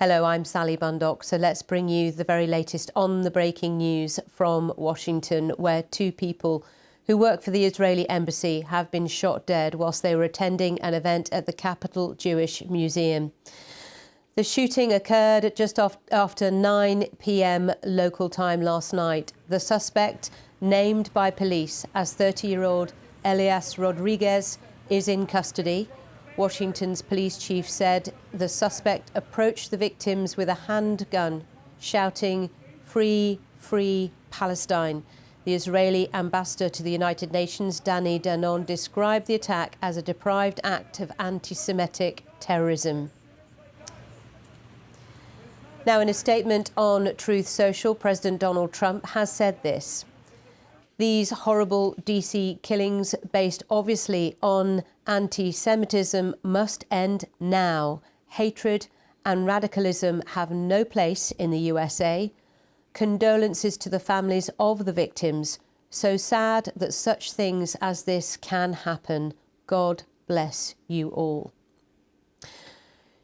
Hello, I'm Sally Bundock. So let's bring you the very latest on the breaking news from Washington, where two people who work for the Israeli embassy have been shot dead whilst they were attending an event at the Capitol Jewish Museum. The shooting occurred just after 9 p.m. local time last night. The suspect, named by police as 30-year-old Elias Rodriguez, is in custody. Washington's police chief said the suspect approached the victims with a handgun, shouting, "Free, free Palestine." The Israeli ambassador to the United Nations, Danny Danon, described the attack as a depraved act of anti-Semitic terrorism. Now, in a statement on Truth Social, President Donald Trump has said this: "These horrible DC killings, based obviously on anti-Semitism, must end now. Hatred and radicalism have no place in the USA. Condolences to the families of the victims. So sad that such things as this can happen. God bless you all."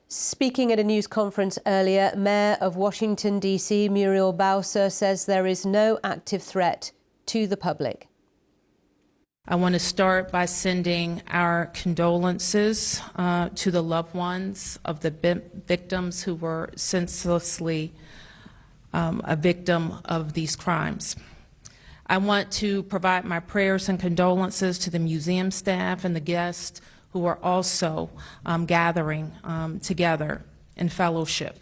Speaking at a news conference earlier, Mayor of Washington, D.C., Muriel Bowser, says there is no active threat to the public. I want to start by sending our condolences to the loved ones of the victims who were senselessly a victim of these crimes. I want to provide my prayers and condolences to the museum staff and the guests who are also gathering together in fellowship.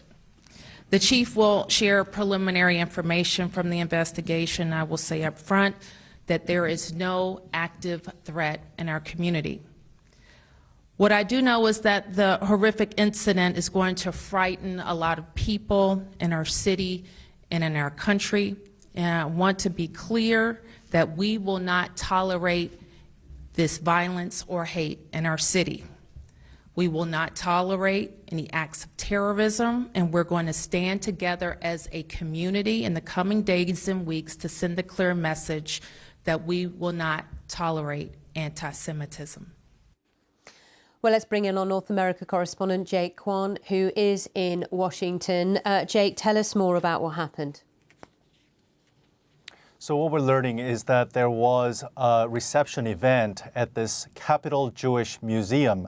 The chief will share preliminary information from the investigation. I will say up front that there is no active threat in our community. What I do know is that the horrific incident is going to frighten a lot of people in our city and in our country. And I want to be clear that we will not tolerate this violence or hate in our city. We will not tolerate any acts of terrorism, and we're going to stand together as a community in the coming days and weeks to send a clear message that we will not tolerate anti-Semitism. Well, let's bring in our North America correspondent, Jake Kwan, who is in Washington. Jake, tell us more about what happened. So what we're learning is that there was a reception event at this Capitol Jewish Museum.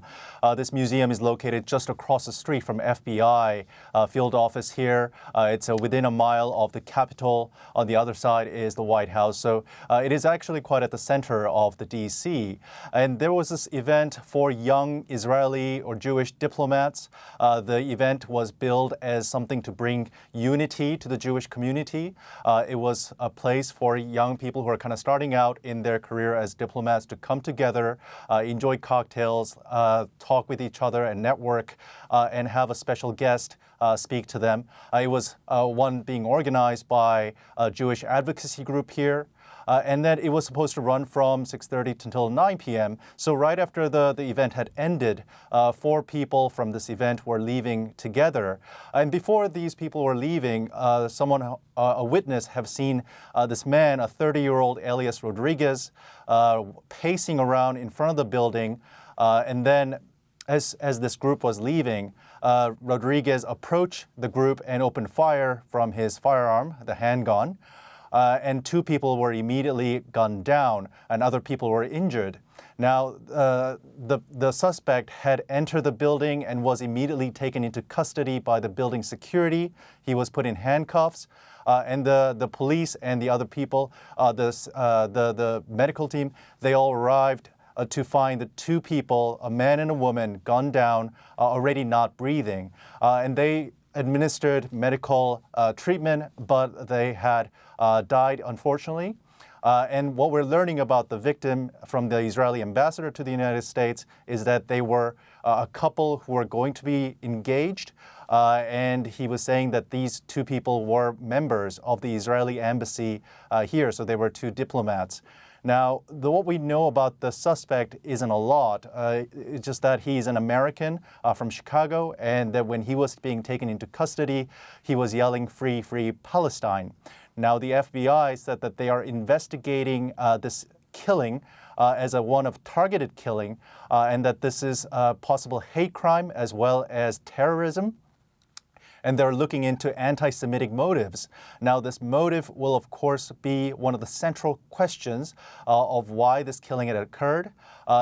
This museum is located just across the street from FBI field office here. It's within a mile of the Capitol. On the other side is the White House. So it is actually quite at the center of the D.C. And there was this event for young Israeli or Jewish diplomats. The event was billed as something to bring unity to the Jewish community. It was a place for young people who are kind of starting out in their career as diplomats to come together, enjoy cocktails, talk with each other and network, and have a special guest speak to them. It was one being organized by a Jewish advocacy group here. And then it was supposed to run from 6:30 until 9 p.m. So right after the event had ended, 4 people from this event were leaving together. And before these people were leaving, a witness have seen this man, a 30-year-old Elias Rodriguez, pacing around in front of the building. And then as this group was leaving, Rodriguez approached the group and opened fire from his firearm, the handgun. And 2 people were immediately gunned down, and other people were injured. Now, the suspect had entered the building and was immediately taken into custody by the building security. He was put in handcuffs, and the police and the other people, the medical team, they all arrived to find the 2 people, a man and a woman, gunned down, already not breathing. And they administered medical treatment, but they had died, unfortunately. And what we're learning about the victim from the Israeli ambassador to the United States is that they were a couple who were going to be engaged. And he was saying that these 2 people were members of the Israeli embassy here, so they were 2 diplomats. Now, what we know about the suspect isn't a lot. It's just that he's an American from Chicago, and that when he was being taken into custody, he was yelling, "Free, free Palestine." Now, the FBI said that they are investigating this killing as one of targeted killing, and that this is a possible hate crime as well as terrorism. and they're looking into anti-Semitic motives. Now, this motive will, of course, be one of the central questions of why this killing had occurred,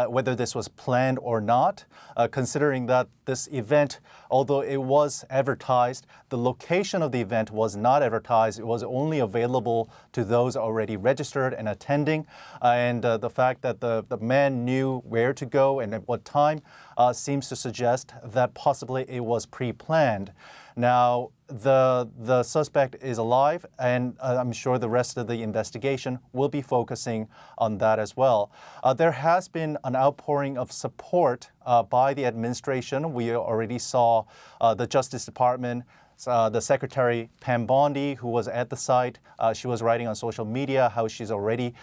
whether this was planned or not, considering that this event, although it was advertised, the location of the event was not advertised. It was only available to those already registered and attending. And the fact that the man knew where to go and at what time seems to suggest that possibly it was pre-planned. Now, the suspect is alive, and I'm sure the rest of the investigation will be focusing on that as well. There has been an outpouring of support by the administration. We already saw the Justice Department, the Secretary Pam Bondi, who was at the site. She was writing on social media how she's already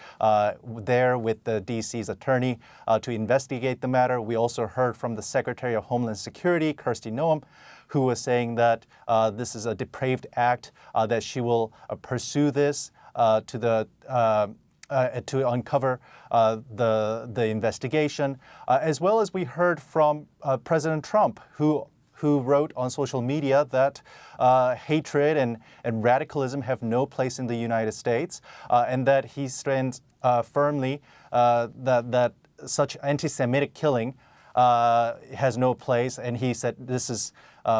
there with the DC's attorney to investigate the matter. We also heard from the Secretary of Homeland Security, Kirsty Noem, who was saying that this is a depraved act, that she will pursue this to uncover the investigation, as well as we heard from President Trump, who wrote on social media that hatred and radicalism have no place in the United States, and that he stands firmly that such anti-Semitic killing has no place. And he said this is,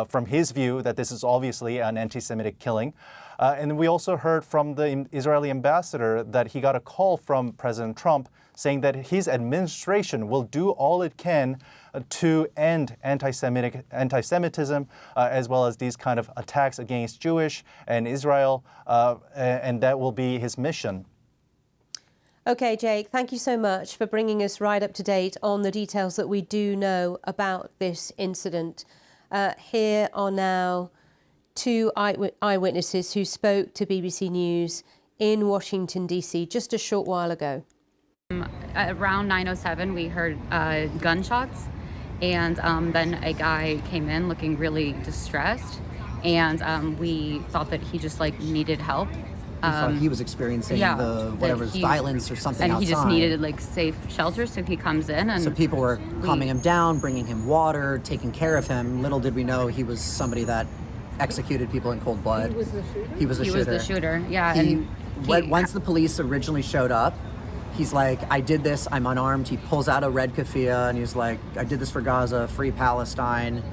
from his view, that this is obviously an anti-Semitic killing. And we also heard from the Israeli ambassador that he got a call from President Trump saying that his administration will do all it can to end anti-Semitism, as well as these kind of attacks against Jewish and Israel, and that will be his mission. Okay, Jake, thank you so much for bringing us right up to date on the details that we do know about this incident. Here are now two eyewitnesses who spoke to BBC News in Washington, D.C. just a short while ago. Around 9:07, we heard gunshots, and then a guy came in looking really distressed, and we thought that he just needed help. We thought he was experiencing violence or something and outside. He just needed safe shelter, so he comes in, and so people were calming him down, bringing him water, taking care of him. Little did we know he was somebody that executed people in cold blood. He was the shooter? He was the shooter, yeah. Once the police originally showed up, he's like, I did this, I'm unarmed. He pulls out a red keffiyeh and he's like, I did this for Gaza, free Palestine.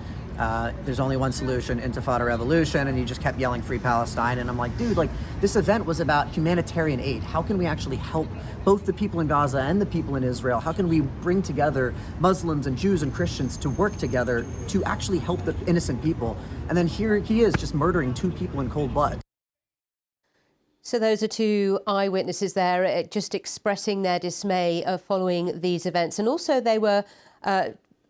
There's only one solution, Intifada revolution. And he just kept yelling, free Palestine. And I'm like, dude, this event was about humanitarian aid. How can we actually help both the people in Gaza and the people in Israel? How can we bring together Muslims and Jews and Christians to work together to actually help the innocent people? And then here he is just murdering two people in cold blood. So those are two eyewitnesses there, just expressing their dismay following these events. And also they were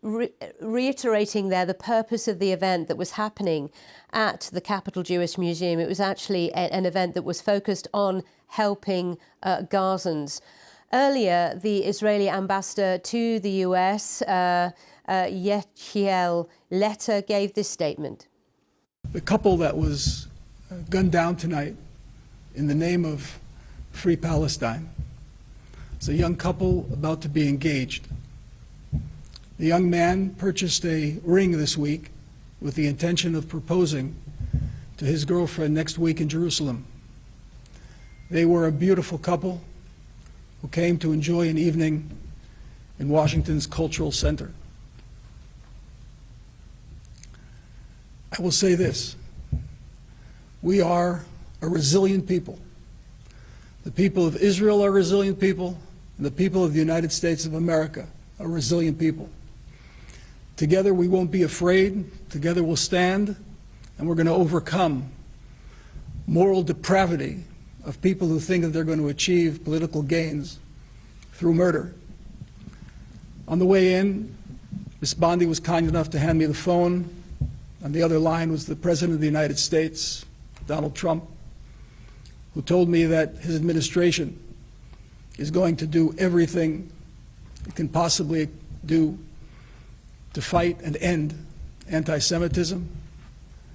reiterating there the purpose of the event that was happening at the Capital Jewish Museum. It was actually an event that was focused on helping Gazans. Earlier, the Israeli ambassador to the US, Yechiel Letter, gave this statement. The couple that was gunned down tonight in the name of Free Palestine is a young couple about to be engaged. The young man purchased a ring this week with the intention of proposing to his girlfriend next week in Jerusalem. They were a beautiful couple who came to enjoy an evening in Washington's Cultural Center. I will say this: we are a resilient people. The people of Israel are resilient people, and the people of the United States of America are resilient people. Together we won't be afraid, together we'll stand, and we're going to overcome moral depravity of people who think that they're going to achieve political gains through murder. On the way in, Ms. Bondi was kind enough to hand me the phone. On the other line was the President of the United States, Donald Trump, who told me that his administration is going to do everything it can possibly do to fight and end anti-Semitism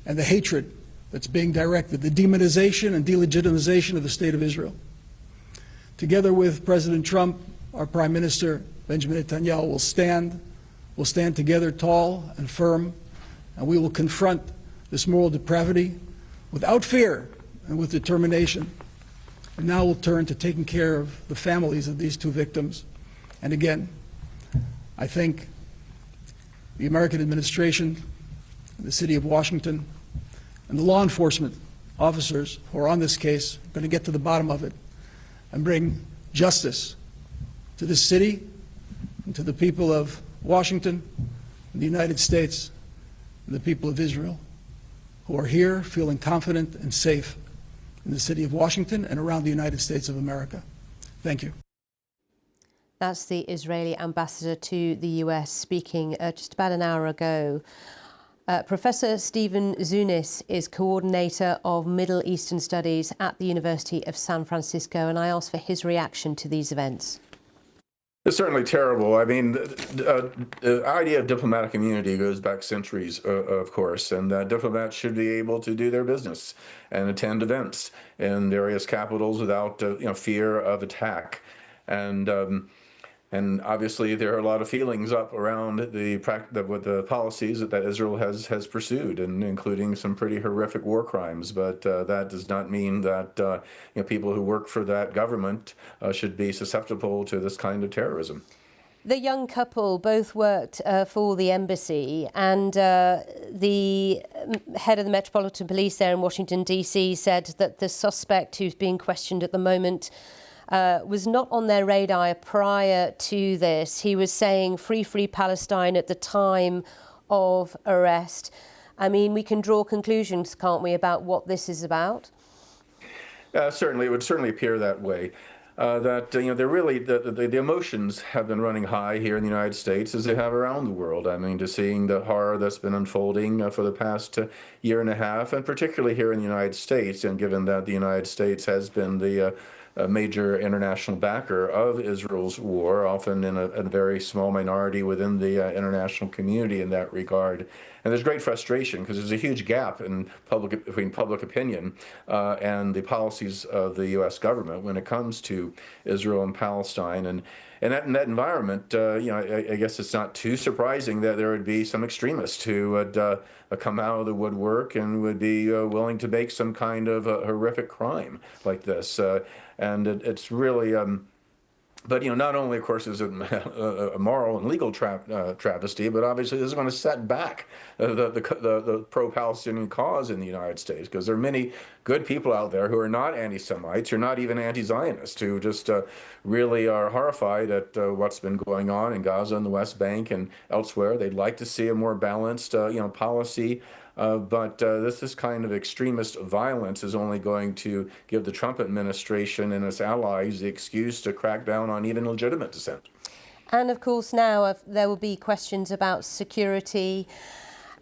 and the hatred that's being directed, the demonization and delegitimization of the State of Israel. Together with President Trump, our Prime Minister, Benjamin Netanyahu, will stand together tall and firm, and we will confront this moral depravity without fear and with determination. And now we'll turn to taking care of the families of these two victims. And again, I think the American administration, the city of Washington, and the law enforcement officers who are on this case are going to get to the bottom of it and bring justice to this city and to the people of Washington and the United States and the people of Israel who are here feeling confident and safe in the city of Washington and around the United States of America. Thank you. That's the Israeli ambassador to the US speaking just about an hour ago. Professor Stephen Zunis is coordinator of Middle Eastern Studies at the University of San Francisco, and I asked for his reaction to these events. It's certainly terrible. I mean, the idea of diplomatic immunity goes back centuries, of course, and diplomats should be able to do their business and attend events in various capitals without fear of attack. And obviously, there are a lot of feelings up around the policies that Israel has pursued, and including some pretty horrific war crimes. But that does not mean that people who work for that government should be susceptible to this kind of terrorism. The young couple both worked for the embassy, and the head of the Metropolitan Police there in Washington, D.C. said that the suspect who's being questioned at the moment was not on their radar prior to this. He was saying free, free Palestine at the time of arrest. I mean, we can draw conclusions, can't we, about what this is about? Certainly, it would certainly appear that way. They're really the emotions have been running high here in the United States as they have around the world. I mean, just seeing the horror that's been unfolding for the past year and a half, and particularly here in the United States, and given that the United States has been the a major international backer of Israel's war, often in a very small minority within the international community in that regard. And there's great frustration because there's a huge gap in between public opinion and the policies of the U.S. government when it comes to Israel and Palestine. And in that environment, I guess it's not too surprising that there would be some extremists who would come out of the woodwork and would be willing to make some kind of a horrific crime like this. And it's really, but not only, of course, is it a moral and legal travesty, but obviously this is going to set back the pro-Palestinian cause in the United States, because there are many good people out there who are not anti-Semites, who are not even anti-Zionists, who just really are horrified at what's been going on in Gaza and the West Bank and elsewhere. They'd like to see a more balanced, policy. But this kind of extremist violence is only going to give the Trump administration and its allies the excuse to crack down on even legitimate dissent. And of course, now there will be questions about security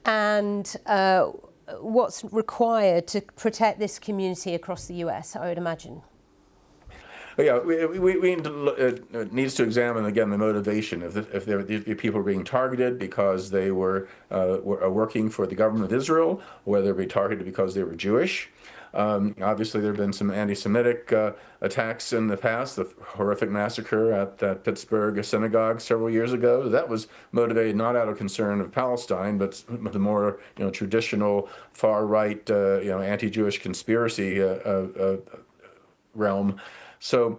and what's required to protect this community across the US, I would imagine. Yeah, it needs to examine again the motivation. If people are being targeted because they were working for the government of Israel, or whether they be targeted because they were Jewish. Obviously, there have been some anti-Semitic attacks in the past. The horrific massacre at that Pittsburgh synagogue several years ago. That was motivated not out of concern of Palestine, but the more traditional far-right anti-Jewish conspiracy realm. So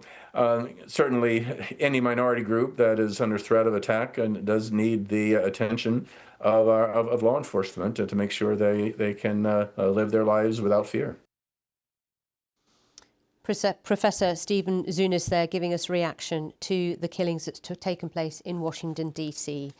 certainly any minority group that is under threat of attack does need the attention of law enforcement to make sure they can live their lives without fear. Professor Stephen Zunis there giving us reaction to the killings that's taken place in Washington, D.C.